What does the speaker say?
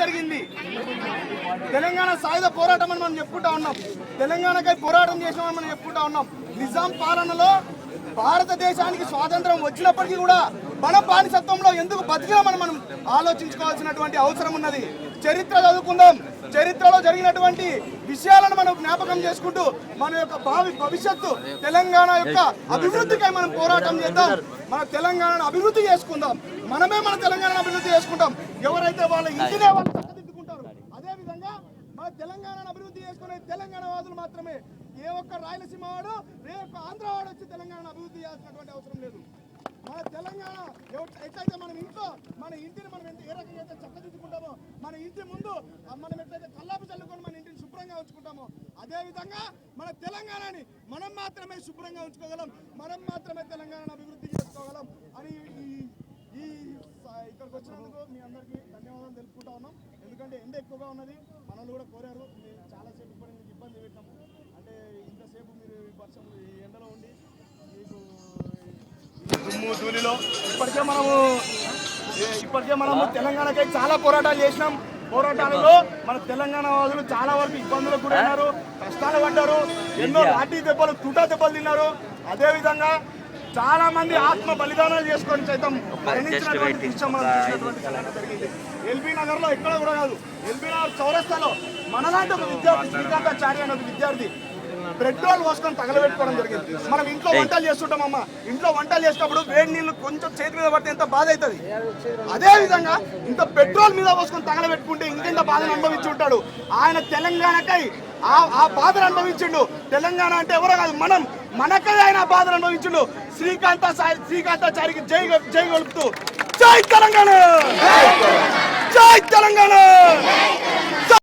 జరిగింది. తెలంగాణ సాయుధ పోరాటం అని మనం చెప్పుకుంటా ఉన్నాం, తెలంగాణకై పోరాటం చేసినామని మనం చెప్పుకుంటా ఉన్నాం. నిజాం పాలనలో భారతదేశానికి స్వాతంత్రం వచ్చినప్పటికీ కూడా మన బానిసత్వంలో ఎందుకు బతికామని మనం ఆలోచించుకోవాల్సినటువంటి అవసరం ఉన్నది. చరిత్ర చదువుకుందాం, చరిత్రలో జరిగినటువంటి విషయాలను మనం జ్ఞాపకం చేసుకుంటూ మన యొక్క భవిష్యత్తు తెలంగాణ యొక్క అభివృద్ధికై మనం పోరాటం చేద్దాం. మన తెలంగాణను అభివృద్ధి చేసుకుందాం, మనమే మన తెలంగాణను అభివృద్ధి చేసుకుంటాం. ఎవరైతే వాళ్ళ ఇంటినే వాళ్ళు చక్కదిద్దుకుంటారు, అదేవిధంగా మన తెలంగాణను అభివృద్ధి చేసుకునే తెలంగాణ వాదులు మాత్రమే. ఏ ఒక్క రాయలసీమ వాడు రేపు ఆంధ్ర వాడు వచ్చి తెలంగాణను అభివృద్ధి చేయాల్సినటువంటి అవసరం లేదు. మన తెలంగాణ ఎట్లయితే మన ఇంటిని మనం ఏ రకంగా అయితే చక్కదిద్దుకుంటామో, మన ఇంటి ముందు మనం ఎట్లయితే కల్లాపు చల్లుకొని మన ఇంటిని శుభ్రంగా ఉంచుకుంటామో, అదేవిధంగా మన తెలంగాణని మనం మాత్రమే శుభ్రంగా ఉంచుకోగలం, మనం మాత్రమే తెలంగాణను అభివృద్ధి చేసుకోగలం అని ఇక్కడికి వచ్చినందుకు మీ అందరికీ ధన్యవాదాలు తెలుపుకుంటా ఉన్నాం. ఎందుకంటే ఎండ ఎక్కువగా ఉన్నది, మనల్ని కూడా కోరారు. మీరు చాలాసేపు ఇప్పుడు మీకు ఇబ్బంది పెట్టాము, అంటే ఇంతసేపు మీరు వర్షం ఎండలో ఉండి మీకు దుమ్ము ధూళిలో ఇప్పటికే మనము తెలంగాణకై చాలా పోరాటాలు చేసినాం. పోరాటాలలో మన తెలంగాణ వాదులు చాలా వరకు ఇబ్బందులకు గురైనారు, కష్టాలు పడ్డారు, ఎన్నో లాఠీ దెబ్బలు తుటా దెబ్బలు తిన్నారు. అదేవిధంగా చాలా మంది ఆత్మ బలిదానాలు చేసుకొని సైతం మరణించినటువంటి విషయం మనం చూసినటువంటి జరిగింది. ఎల్బీ నగర్ లో ఎక్కడ కూడా కాదు, ఎల్బీ నగర్ చౌరస్తాలో మనలాంటి ఒక విద్యార్థి శ్రీకాంతాచారి అనే ఒక విద్యార్థి పెట్రోల్ పోసుకొని తగలబెట్టుకోవడం జరిగింది. మనం ఇంట్లో వంటలు చేస్తుంటామమ్మా, ఇంట్లో వంటలు చేసినప్పుడు వేడి నీళ్లు కొంచెం చేతి మీద పడితే ఎంత బాధ అవుతుంది, అదేవిధంగా ఇంత పెట్రోల్ మీద పోసుకొని తగలబెట్టుకుంటే ఇంకెంత బాధను అనుభవించి ఉంటాడు. ఆయన తెలంగాణకై ఆ బాధను అనుభవించిండు. తెలంగాణ అంటే ఎవరో కాదు, మనకై ఆయన బాధను అనుభవించిండు. శ్రీకాంతాచారికి జై కొలుపుతూ జై తెలంగాణ, జై తెలంగాణ.